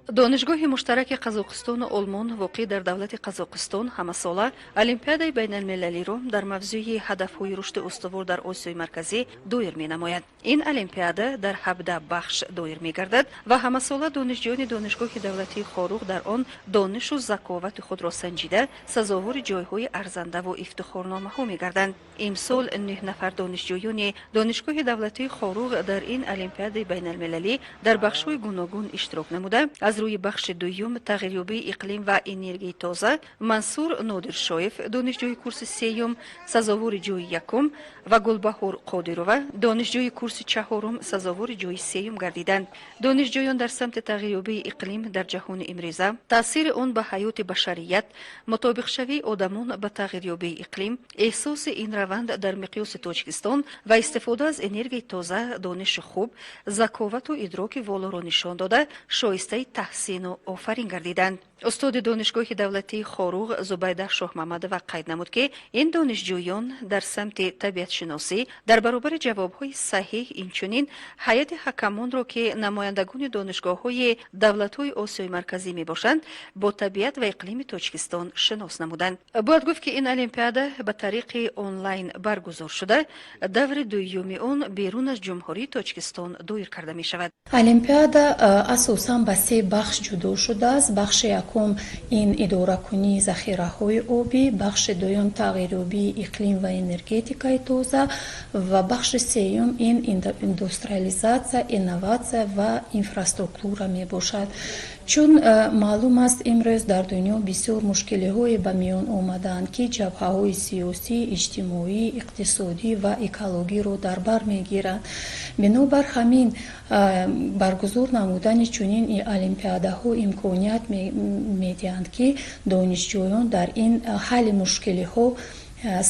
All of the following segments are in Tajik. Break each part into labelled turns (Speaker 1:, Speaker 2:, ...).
Speaker 1: донишгоҳи муштараки қазоқистону олмон воқеъ дар давлати қазоқистон ҳамасола олимпиадаи байналмилалиро дар мавзӯи ҳадафҳои рушди устувор дар осиёи марказӣ доир менамояд. ин олимпиада дар 17 бахш доир мегардад ва ҳамасола донишҷӯёни донишгоҳи давлатии хоруғ дар он донишу заковати худро санҷида сазовори ҷойҳои арзандаву ифтихорномаҳо мегарданд. имсол 9 нафар донишҷӯёни донишгоҳи давлатии хоруғ дар ин олимпиадаи байналмилалӣ дар бахшҳои гуногун иштирок намуда аз рӯи бахши дуюм тағйирёбии иқлим ва энергияи тоза Мансур Нодиршоев донишҷӯи курси сеюм сазовори ҷойи якум ва Гулбаҳор Қодирова донишҷӯи курси чаҳорум сазовори ҷойи сеюм гардиданд. донишҷӯён дар самти тағйирёбии иқлим дар ҷаҳони имрӯза, таъсири он ба ҳаёти башарият, мутобиқшавии одамон ба тағйирёбии иқлим, эҳсоси ин раванд дар миқёси Тоҷикистон ва истифода аз энергияи тоза, дониши хуб, заковату идроки волоро нишон дода шоистаи таҳсину офарин гардиданд. устоди донишгоҳи давлатии хоруғ Зубайда Шоҳмамадова қайд намуд ки ин донишҷӯён дар самти табиатшиносӣ дар баробари ҷавобҳои саҳиҳ инчунин ҳайати ҳакамонро ки намояндагони донишгоҳҳои давлатҳои осиёи марказӣ мебошанд бо табиат ва иқлими Тоҷикистон шинос намуданд. бояд гуфт ки ин олимпиада ба тариқи онлайн баргузор шуда даври дуюми он берун аз ҷумҳурии Тоҷикистон доир карда мешавад.
Speaker 2: олимпиада асосан ба 3 бахш ҷудо шудааст. бахши якум ин идоракунии захираҳои обӣ, бахши дуюм тағйирёбии иқлим ва энергетикаи тоза ва бахши сеюм ин индустриализатсия, инноватсия ва инфраструктура мебошад. чун маълум аст имрӯз дар дунё бисёр мушкилиҳое ба миён омадаанд ки ҷабҳаҳои сиёсӣ, иҷтимоӣ, иқтисодӣ ва экологиро дар бар мегиранд. бинобар ҳамин баргузор намудани чунин олимпиадаҳо имконият медиҳанд ки донишҷӯён дар ин ҳалли мушкилиҳо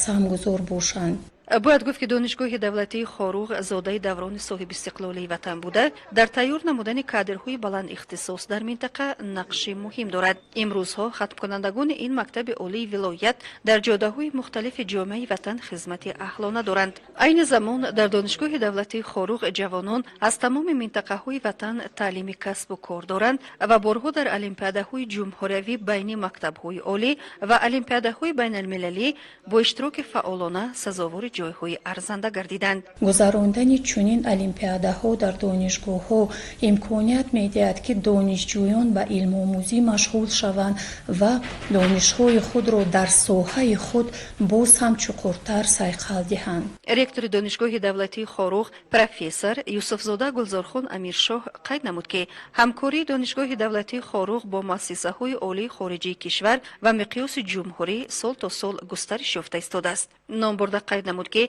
Speaker 2: саҳмгузор бошанд.
Speaker 1: бояд гуфт ки донишгоҳи давлатии хоруғ зодаи даврони соҳибистиқлолии ватан буда дар тайёр намудани кадрҳои баландихтисос дар минтақа нақши муҳим дорад. имрӯзҳо хатмкунандагони ин мактаби олии вилоят дар ҷодаҳои мухталифи ҷомеаи ватан хизмати аҳлона доранд. айни замон дар донишгоҳи давлатии хоруғ ҷавонон аз тамоми минтақаҳои ватан таълими касбу кор доранд ва борҳо дар олимпиадаҳои ҷумҳуриявӣ байни мактабҳои олӣ ва олимпиадаҳои байналмилалӣ бо иштироки фаъолона сазовори ҷойҳои арзанда гардиданд.
Speaker 2: гузарондани чунин олимпиадаҳо дар донишгоҳҳо имконият медиҳад ки донишҷӯён ба илмомӯзӣ машғул шаванд ва донишҳои худро дар соҳаи худ боз ҳам чуқуртар сайқал диҳанд.
Speaker 1: ректори донишгоҳи давлатии хоруғ профессор Юсуфзода Гулзорхон Амиршоҳ қайд намуд ки ҳамкории донишгоҳи давлатии хоруғ бо муассисаҳои олии хориҷии кишвар ва миқёси ҷумҳурӣ сол то сол густариш ёфта истодааст. номбурда қайд намуд ки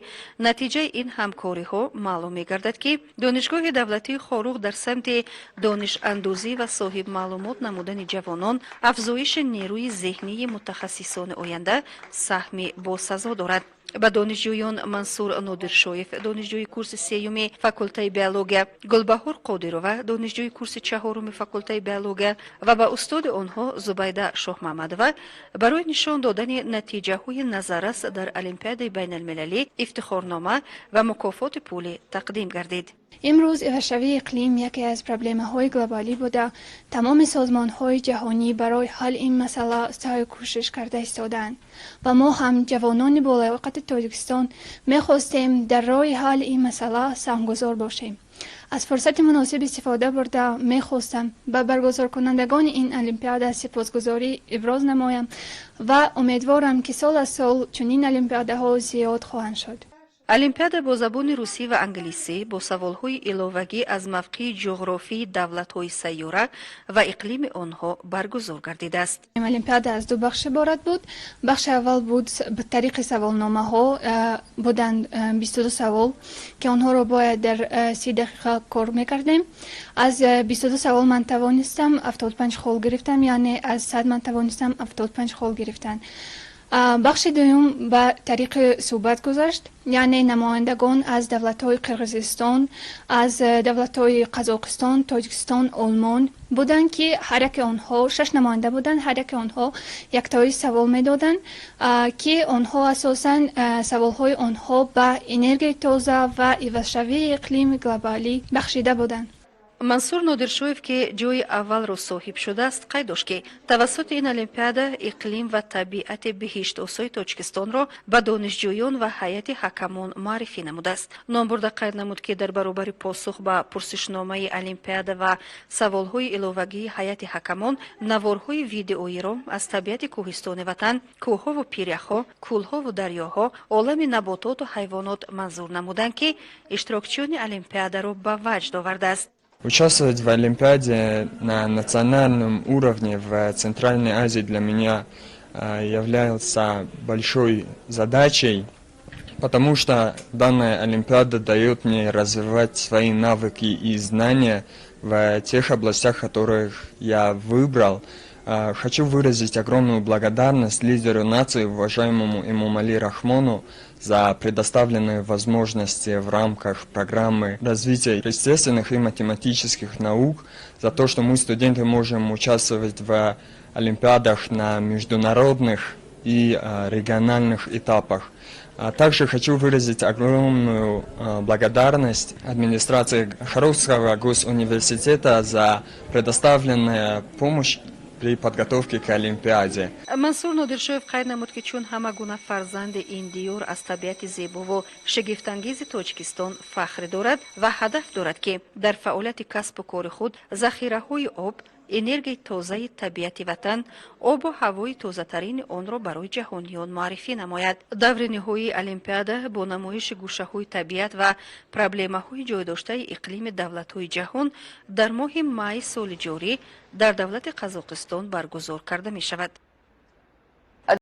Speaker 1: натиҷаи ин ҳамкориҳо маълум мегардад ки донишгоҳи давлатии хоруғ дар самти донишандозӣ ва соҳибмаълумот намудани ҷавонон афзоиши нерӯи зеҳнии мутахассисони оянда саҳми босазо дорад. ба донишҷӯён Мансур Нодиршоев донишҷӯи курси сеюми факултаи биология, Гулбаҳор Қодирова донишҷӯи курси чаҳоруми факултаи биология ва ба устоди онҳо Зубайда Шоҳмамадова барои нишон додани натиҷаҳои назаррас дар олимпиадаи байналмилалӣ ифтихорнома ва мукофоти пулӣ тақдим гардид.
Speaker 3: имрӯз ивашавии иқлим яке аз проблемаҳои глобалӣ буда тамоми созмонҳои ҷаҳонӣ барои ҳалли ин масъала саъю кӯшиш карда истоданд ва мо ҳам ҷавонони болаёқати Тоҷикистон мехостем дар роҳи ҳалли ин масъала саҳмгузор бошем. аз фурсати муносиб истифода бурда мехостам ба баргузоркунандагони ин олимпиада сипосгузорӣ иброз намоям ва умедворам ки сол аз сол чунин олимпиадаҳо зиёд хоҳанд шуд.
Speaker 1: олимпиада бо забони русӣ ва англисӣ бо саволҳои иловагӣ аз мавқеи ҷуғрофии давлатҳои сайёра ва иқлими онҳо баргузор гардидааст.
Speaker 3: олимпиада аз 2 бахш иборат буд. бахши аввал буд ба тариқи саволномаҳо буданд 22 савол ки онҳоро бояд дар 30 дақиқа кор мекардем. аз 22 савол ман тавонистам 75 хол гирифтам, яъне аз 100 ман тавонистам 75 хол гирифтан. бахши дуюм ба тариқи суҳбат гузашт, яъне намояндагон аз давлатҳои Қирғизистон, аз давлатҳои Қазоқистон, Тоҷикистон, Олмон буданд ки ҳар яке онҳо 6 намоянда буданд. ҳар яке онҳо яктои савол медоданд ки онҳо асосан саволҳои онҳо ба энергияи тоза ва ивазшавии иқлими глобалӣ бахшида буданд.
Speaker 1: мансур нодиршоев ки ҷойи аввалро соҳиб шудааст қайд дошт ки тавассути ин олимпиада иқлим ва табиати биҳишт осои тоҷикистонро ба донишҷӯён ва ҳайати ҳакамон муаррифӣ намудааст. ном бурда қайд намуд ки дар баробари посух ба пурсишномаи олимпиада ва саволҳои иловагии ҳайати ҳакамон наворҳои видеоиро аз табиати кӯҳистони ватан, кӯҳҳову пиряхҳо, кӯлҳову дарёҳо, олами набототу ҳайвонот манзур намуданд ки иштирокчиёни олимпиадаро ба ваҷд овардааст.
Speaker 4: Участвовать в Олимпиаде на национальном уровне в Центральной Азии для меня является большой задачей, потому что данная Олимпиада дает мне развивать свои навыки и знания в тех областях, которых я выбрал. Хочу выразить огромную благодарность лидеру нации, уважаемому Эмомали Рахмону, за предоставленные возможности в рамках программы развития естественных и математических наук, за то, что мы, студенты, можем участвовать в олимпиадах на международных и региональных этапах. Также хочу выразить огромную благодарность администрации Харовского госуниверситета за предоставленную помощь при подготовке к Олимпиаде.
Speaker 1: мансур нодиршоев қайд намуд ки чун ҳама гуна фарзанди ин диёр аз табиати зебову шигифтангези тоҷикистон фахр дорад ва ҳадаф дорад ки дар фаъолияти касбу кори худ захираҳои об, энергияи тозаи табиати ватан, обу ҳавои тозатарини онро барои ҷаҳониён муаррифӣ намояд. даври ниҳоии олимпиада бо намоиши гӯшаҳои табиат ва проблемаҳои ҷойдоштаи иқлими давлатҳои ҷаҳон дар моҳи майи соли ҷорӣ дар давлати Қазоқистон баргузор карда мешавад.